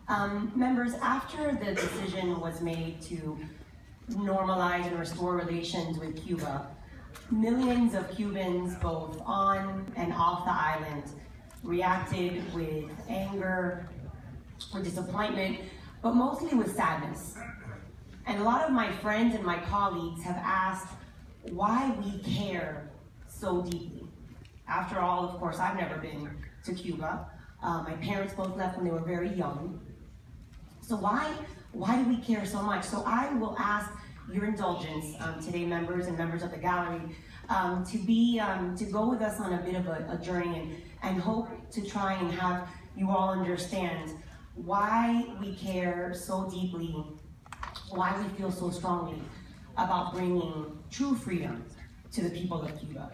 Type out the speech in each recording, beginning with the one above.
Members, after the decision was made to normalize and restore relations with Cuba, millions of Cubans, both on and off the island, reacted with anger, with disappointment, but mostly with sadness. And a lot of my friends and my colleagues have asked why we care so deeply. After all, of course, I've never been to Cuba. My parents both left when they were very young. So why do we care so much? So I will ask your indulgence today, members and members of the gallery, to go with us on a bit of a journey and hope to try and have you all understand why we care so deeply, why we feel so strongly about bringing true freedom to the people of Cuba.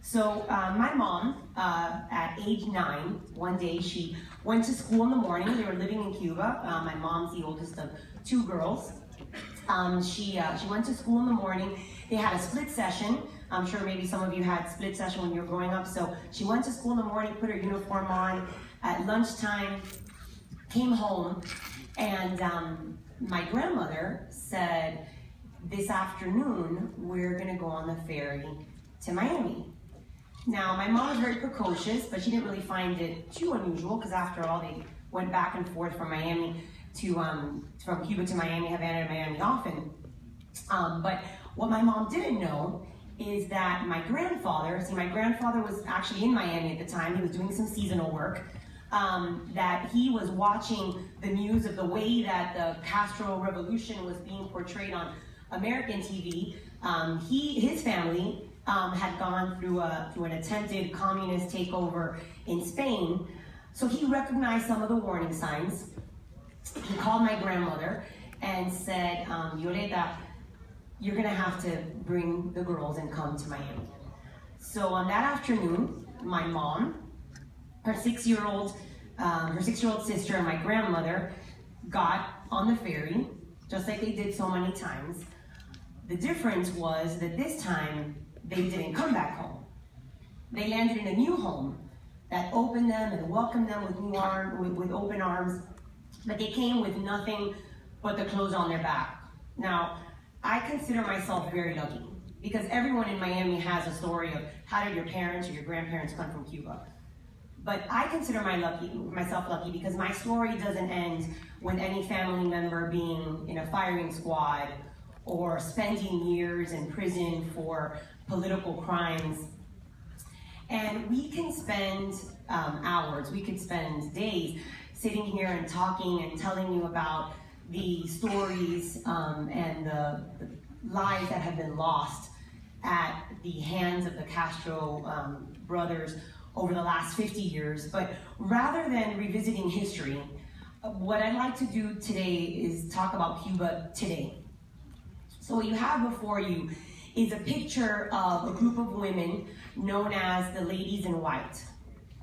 So my mom, at age 9, one day she went to school in the morning. They were living in Cuba. My mom's the oldest of 2 girls. She went to school in the morning. They had a split session. I'm sure maybe some of you had split session when you were growing up. So she went to school in the morning, put her uniform on. At lunchtime, came home, and my grandmother said, this afternoon, we're gonna go on the ferry to Miami. Now, my mom was very precocious, but she didn't really find it too unusual, because after all, they went back and forth from Miami to, from Cuba to Miami, Havana to Miami often. But what my mom didn't know is that my grandfather, my grandfather was actually in Miami at the time. He was doing some seasonal work. That he was watching the news of the way that the Castro Revolution was being portrayed on American TV. His family had gone through an attempted communist takeover in Spain, so he recognized some of the warning signs. He called my grandmother and said, Yoleta, you're gonna have to bring the girls and come to Miami. So on that afternoon, my mom, her 6-year-old sister, and my grandmother got on the ferry, just like they did so many times. The difference was that this time, they didn't come back home. They landed in a new home that opened them and welcomed them with open arms, but they came with nothing but the clothes on their back. Now, I consider myself very lucky, because everyone in Miami has a story of how did your parents or your grandparents come from Cuba. But I consider myself lucky because my story doesn't end with any family member being in a firing squad or spending years in prison for political crimes. And we can spend hours, we could spend days sitting here and talking and telling you about the stories and the lives that have been lost at the hands of the Castro brothers over the last 50 years. But rather than revisiting history, what I'd like to do today is talk about Cuba today. So what you have before you is a picture of a group of women known as the Ladies in White.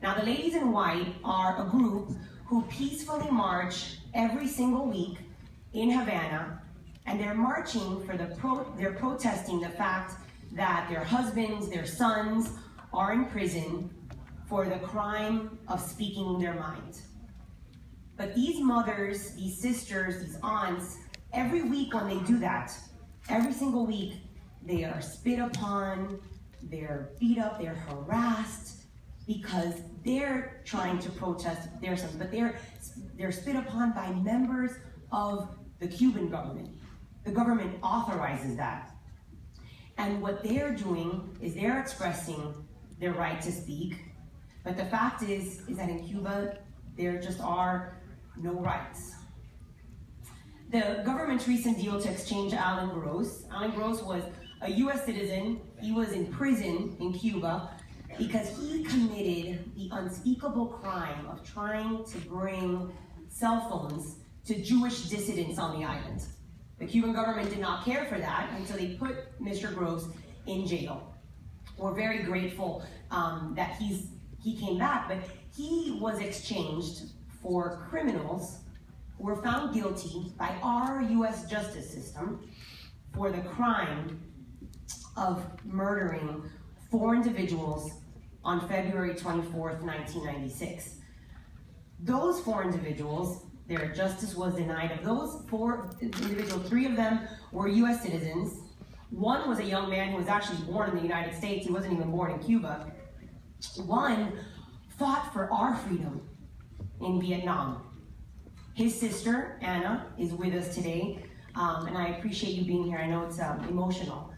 Now, the Ladies in White are a group who peacefully march every single week in Havana, and they're marching for they're protesting the fact that their husbands, their sons are in prison for the crime of speaking their mind. But these mothers, these sisters, these aunts, every week when they do that, every single week, they are spit upon, they're beat up, they're harassed, because they're trying to protest their sons, but they're spit upon by members of the Cuban government. The government authorizes that. And what they're doing is they're expressing their right to speak, but the fact is that in Cuba, there just are no rights. The government's recent deal to exchange Alan Gross was a US citizen. He was in prison in Cuba because he committed the unspeakable crime of trying to bring cell phones to Jewish dissidents on the island. The Cuban government did not care for that, and so they put Mr. Gross in jail. We're very grateful that he came back, but he was exchanged for criminals who were found guilty by our US justice system for the crime of murdering 4 individuals on February 24th, 1996. Those 4 individuals Their justice was denied. Of those 4 individuals, 3 of them were US citizens. 1 was a young man who was actually born in the United States. He wasn't even born in Cuba. 1 fought for our freedom in Vietnam. His sister, Anna, is with us today, and I appreciate you being here. I know it's emotional.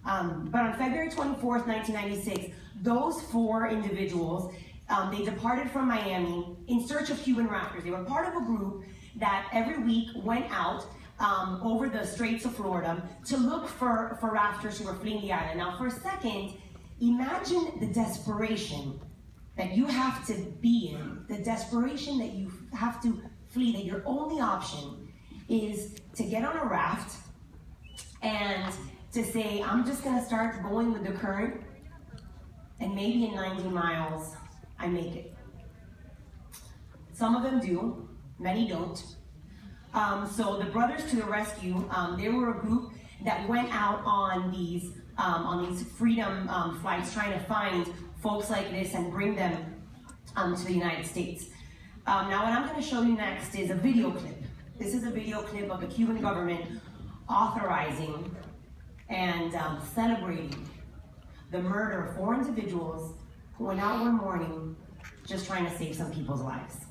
But on February 24th, 1996, those 4 individuals, they departed from Miami in search of Cuban rafters. They were part of a group that every week went out over the Straits of Florida to look for rafters who were fleeing the island. Now, for a second, imagine the desperation that you have to be in, the desperation that you have to flee, that your only option is to get on a raft and to say, I'm just gonna start going with the current, and maybe in 90 miles, I make it. Some of them do, many don't. So the Brothers to the Rescue, they were a group that went out on these freedom flights trying to find folks like this and bring them to the United States. Now what I'm gonna show you next is a video clip. This is a video clip of the Cuban government authorizing and celebrating the murder of 4 individuals who went out one morning just trying to save some people's lives.